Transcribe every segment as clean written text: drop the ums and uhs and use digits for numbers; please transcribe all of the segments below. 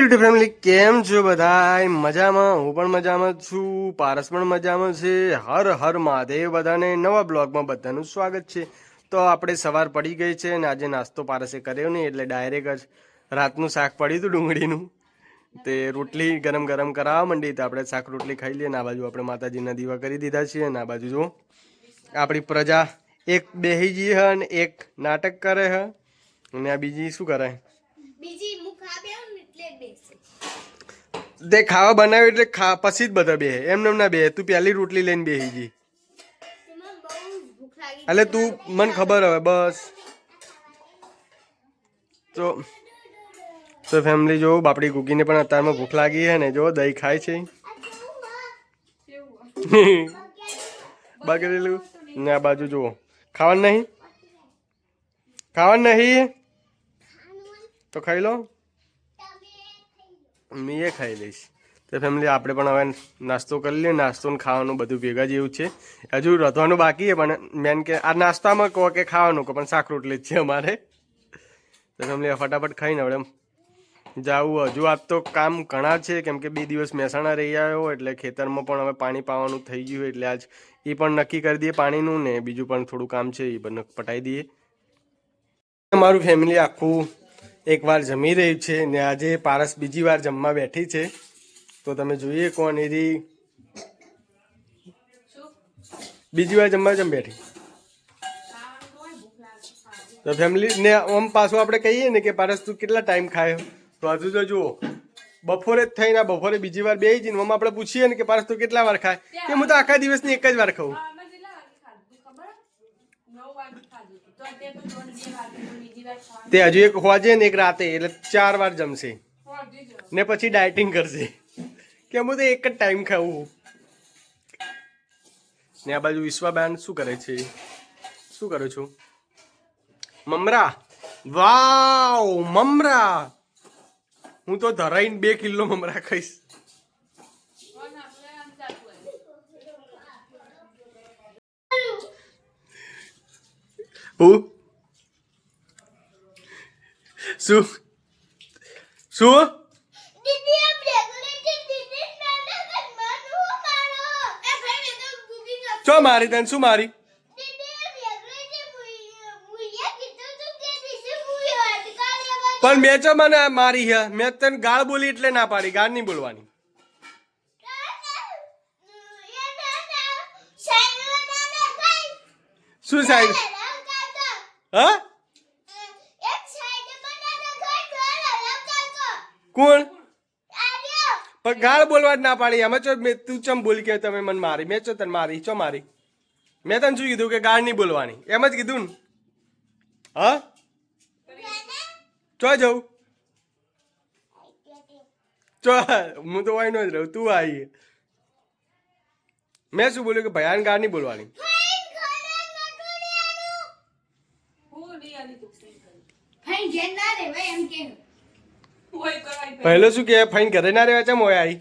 YouTube family કેમ છો બધા મજામાં? હું પણ મજામાં છું, પારસ પણ મજામાં છે. હર હર મહાદેવ. બધાને નવા બ્લોગમાં બધાનું સ્વાગત છે. તો આપણે સવાર પડી ગઈ છે અને આજે નાસ્તો પારસે કર્યો નહીં એટલે ડાયરેક્ટ જ રાતનું શાક પડ્યું હતું ડુંગળીનું તે રોટલી ગરમ ગરમ કરાવવા માંડી તો આપણે શાક રોટલી ખાઈ લઈએ. આ બાજુ આપણે માતાજીના દીવા કરી દીધા છે અને આ બાજુ જો આપણી પ્રજા એક બેહી ગઈ છે અને એક નાટક કરે છે અને આ બીજી શું કરે? બીજી મુખ આવે એટલે બેસે. તે ખાવા બનાવ્યું એટલે પછી જ બધા બે એમ ના બે. તું પહેલી રોટલી લઈને બેસી ગઈ મને બહુ ભૂખ લાગી એટલે તું મને ખબર હવે બસ. તો ફેમિલી જો બાપડી કુકીને પણ અત્યારમાં ભૂખ લાગી છે ને જો દહીં ખાય છે બગડેલું ને આ બાજુ જુઓ ખાવાનું નહીં, ખાવાનું નહીં તો ખાઈ લો. મેં એ ખાઈ લઈશ. તો ફેમિલી આપણે પણ હવે નાસ્તો કરી લઈએ. નાસ્તો ને ખાવાનું બધું ભેગા જેવું છે. હજુ રધવાનું બાકી છે પણ મેન કે આ નાસ્તામાં કહો કે ખાવાનું કહો પણ શાક રોટલી જ છે અમારે. તો ફેમિલી ફટાફટ ખાઈને હવે જાવું. હજુ આજ તો કામ ઘણા છે કેમ કે 2 દિવસ મહેસાણા રહી આવ્યો એટલે ખેતરમાં પણ હવે પાણી પાવાનું થઈ ગયું એટલે આજ એ પણ નક્કી કરી દઈએ પાણીનું ને બીજું પણ થોડું કામ છે એ પણ પટાઈ દઈએ. અમારું ફેમિલી આખું એકવાર જમી રહ્યું છે ને આજે પારસ બીજી વાર જમવા બેઠી છે તો તમે જોઈએ કોણ એરી બીજી વાર જમવા જમ બેઠી. તો ફેમિલી ને આમ પાછું આપણે કહીએ ને કે પારસ તું કેટલા ટાઈમ ખાયો તો હજુ તો જુઓ બપોરે જ થઈને બપોરે બીજી વાર બેસી જઈને આમ આપણે પૂછીએ ને કે પારસ તું કેટલા વાર ખાય કે હું તો આખા દિવસની એક જ વાર ખાઉં. તે હજુ એક હોજે ને એક રાતે એટલે 4 વાર જમશે ને પછી ડાયટિંગ કરશે કે હું તો એક જ ટાઈમ ખાવું. ને આ બાજુ વિશ્વાબેન શું કરે છે? શું કરો છો? મમરા. વાવ મમરા. હું તો ધરાઈને 2 કિલો મમરા ખાઈશ. હું શું શું ચો મારી તને શું મારી? પણ મેં ચો મને મારી હે મેં તને ગાળ બોલી એટલે ના પાડી. ગાળ નહીં બોલવાની. શું સાહેબ? હા કોણ? પણ ગાળ બોલવા જ ના પાડી. એમાં ચો તું ચમ બોલી કે તમે મને મારી? મેં ચો તને મારી? ચો મારી? મેં તને શું કીધું કે ગાળ નહીં બોલવાની? એમ જ કીધું ને. હા ચો જવું ચો હું તો વાય નો જ રહું. તું આવી મેં શું બોલ્યું કે ભયાન ગાળ નહીં બોલવાની. પહેલો શું કે ફાઈન ઘરે ના રહેવા ચમ હોય આવી?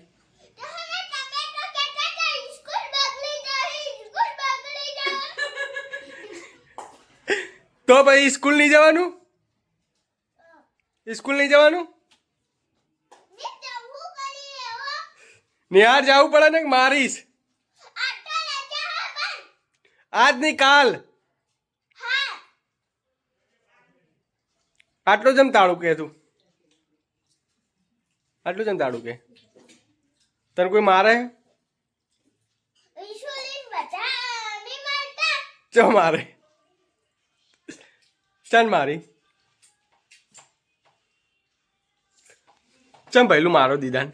તો ભાઈ સ્કૂલ નહીં જવાનું? સ્કૂલ નહીં જવાનું? નિહાર જવું પડે ને મારીશ. આજ નહીં કાલ. આટલું જમ તાળું કે તું? આટલું જમ તાળું કે તને કોઈ મારે? ચો મારે? ચાલ મારી ચમ પહેલું મારો દીદાન?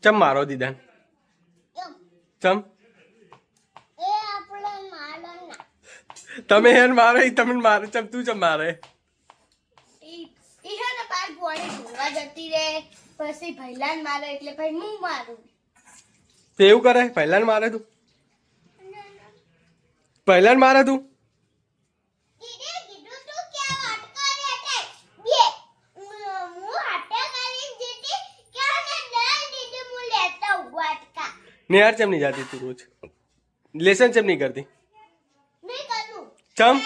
ચમ મારો દીદાન? ચમ તમે હેન મારે તમે મારે ચમ તું ચમ મારે? પછી ભૈલાન મારે એટલે ભાઈ હું મારું. તે એવું કરે? પહેલાન મારે તું? પહેલાન મારે તું? નિહાર ચમ નહીં જાતી તું રોજ? લેસન ચમ નહીં કરતી? ચમ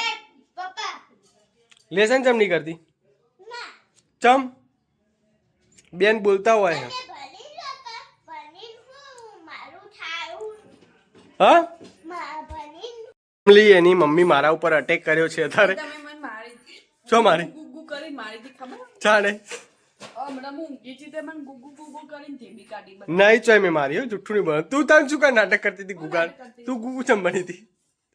લેસન ચમ નહીં કરતી? ચમ બેન બોલતા હોય છે હા ફેમિલી એની મમ્મી મારા ઉપર અટેક કર્યો છે અત્યારે તમે મને મારી શું મારી ગુગુ કરી મારી હતી ખબર ચાલે હમણાં હું ઊંઘી હતી તે મને ગુગુ ગુગુ કરીને ધીમી કાઢી બધી. નહીં ચોય મેં મારી હો જુઠ્ઠું નહીં બોલ તું તને શું કાંઈ નાટક કરતી હતી ગુગાન તું ગુગુ ચમ બની હતી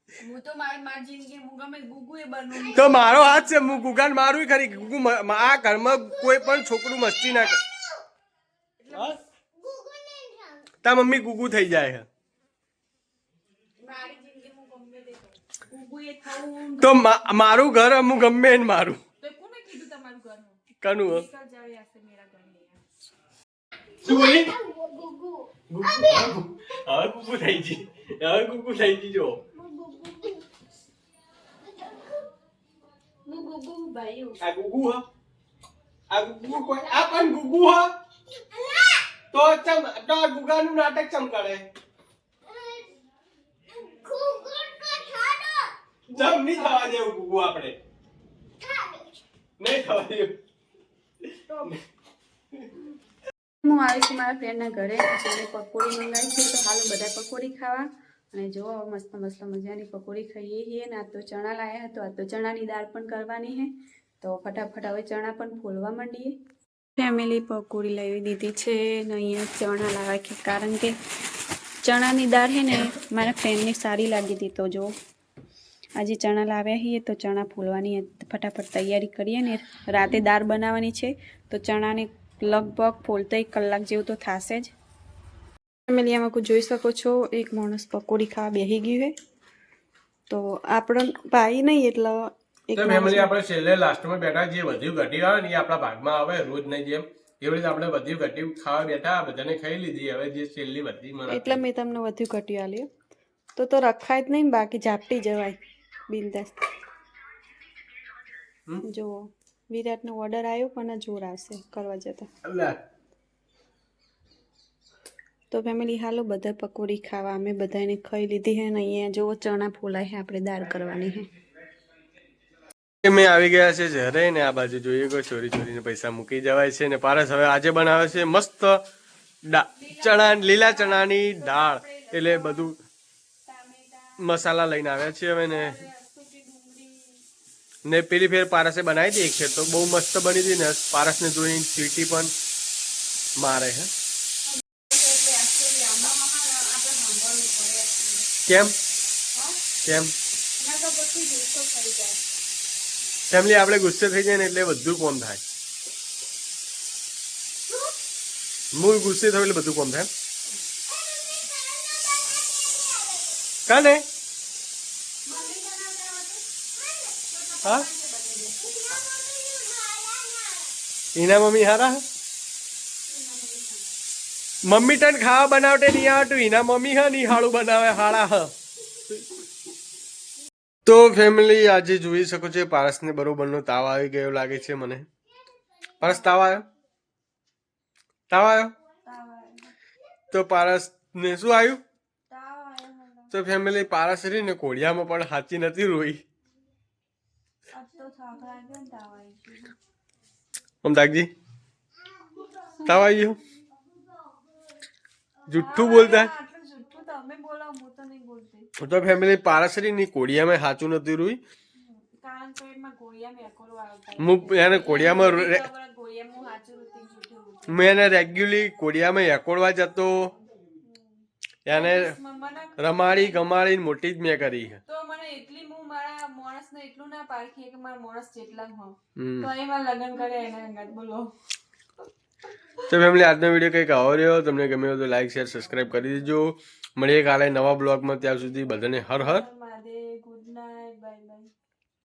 હું તો મારી જિંદગી હું ગમે ગુગુ એ બનું તો મારો હાથ છે હું ગુગાન મારું ખરી ગુગુ આ ઘરમાં કોઈ પણ છોકરું મસ્તી ના કરે તા મમ્મી ગુગુ થઈ જાય છે મારી જિંદગી હું ગમે તે કરું. ગુગુ એ થવું તો મારું ઘર હું ગમે એને મારું તો કોને કીધું તમારું ઘરનું કનું હો? નિકલ જાઓ યહાં સે મેરા ઘર નહીં હૈ. શું બોલી હવે ગુગુ થઈ ગઈ હવે ગુગુ થઈ ગઈ જો હું ગુગુ ભાઈ હું. આ ગુગુ હ આ ગુગુ કોઈ આ પણ ગુગુ હ તો ચમ તો ગુગાનું નાટક ચમ કરે જમ નહીં થવા દેવું ગુગુ આપણે નહીં થવા દેવું હું આવી છું મારા ફ્રેન્ડના ઘરે જેને પકોડી મંગાવી છે તો હાલો બધા પકોડી ખાવા અને જો મસ્ત મસ્ત મજાની પકોડી ખાઈએ છીએ ને આ તો ચણા લાયા હતો આ તો ચણાની દાળ પણ કરવાની છે તો ફટાફટ હવે ચણા પણ ફોલવા માંડીએ ફેમિલી પકોડી લાવી દીધી છે ને અહીંયા ચણા લાવ્યા છે કારણ કે ચણાની દાળ છે ને મારા ફ્રેન્ડને સારી લાગી હતી તો જો આજે ચણા લાવ્યા છીએ તો ચણા ફોલવાની ફટાફટ તૈયારી કરીએ ને રાતે દાળ બનાવવાની છે તો ચણાને લગભગ ફોલતા 1 કલાક જેવું તો થશે જ ફેમિલી આમાં કોઈ જોઈ શકો છો એક માણસ પકોડી ખાવા બેસી ગયું છે તો આપણો ભાઈ નહીં એટલે એક તો ફેમિલી આપણે છેલ્લે લાસ્ટમાં બેઠા જે વધ્યું ઘટ્યું આવે ને એ આપણા ભાગમાં આવે રોજ નહીં જેમ એવી રીતે આપણે વધ્યું ઘટ્યું ખાવા બેઠા બધાને ખાઈ લીધી હવે જે છેલ્લી વધી મને એટલે મેં તમને વધુ ઘટ્યું આલ્યું તો રખાય જ નહીં ને બાકી ઝાપટી જવાય બિંદાસ જો વિરાટનો ઓર્ડર આવ્યો પણ જોર આવશે કરવા જતા અલ્લાહ તો ફેમિલી હાલો બધા પકોડી ખાવા અમે બધાને ખાઈ લીધી છે ને અહીંયા જો ચણા ફોલાય છે આપણે દાળ કરવાની છે મેં આવી ગયા છે જ્યારે ને આ બાજુ જોઈએ કોઈ ચોરી ચોરીને પૈસા મૂકી જવાય છે ને પારસ હવે આજે બનાવે છે મસ્ત ચણા લીલા ચણાની દાળ એટલે બધું મસાલા લઈને આવ્યા છે હવે ને પેલી ફેર પારસે બનાવી હતી એક ફેર તો બહુ મસ્ત બની હતી ને પારસને જોઈને સીટી પણ મારે છે કેમ કેમ ફેમિલી આપણે ગુસ્સે થઈ જાય ને એટલે બધું કોમ થાય હું ગુસ્સે થયો એટલે બધું કોમ થાય કાને હા એના મમ્મી હારા મમ્મી તને ખાવા બનાવટે નહીં આવતું એના મમ્મી હા નહીં હાળું બનાવે હાળા હ તો ફેમિલી આજે જોઈ શકો છો પારસને બરોબરનો તાવ આવી ગયો લાગે છે મને પારસ તાવ આવ્યો તો પારસને શું આવ્યું તો ફેમિલી પારસ રહી ને કોડિયામાં પણ સાચી નથી રોઈ અમદાગજી તાવ આવી ગયો જુઠ્ઠું બોલતા તો ફેમિલી પારસરી ની કોડિયામાં સાચું નથી રોઈ હું એને કોડિયામાં મેં એને રેગ્યુલરલી કોડિયામાં એકોડવા જતો એને રમાડી ગમાડીને મોટી જ મેં કરી છે તો મને એટલી હું મારા માણસને એટલું ના પારખીએ કે મારા માણસ જેટલા હો તો એમાં લગ્ન કરે એના અંગત બોલો તો ફેમિલી આજનો વિડીયો કંઈક આવો રહ્યો તમને ગમ્યો તો લાઈક શેર સબસ્ક્રાઈબ કરી દેજો મળીએ કાલે નવા બ્લોગમાં ત્યાં સુધી બધાને હર હર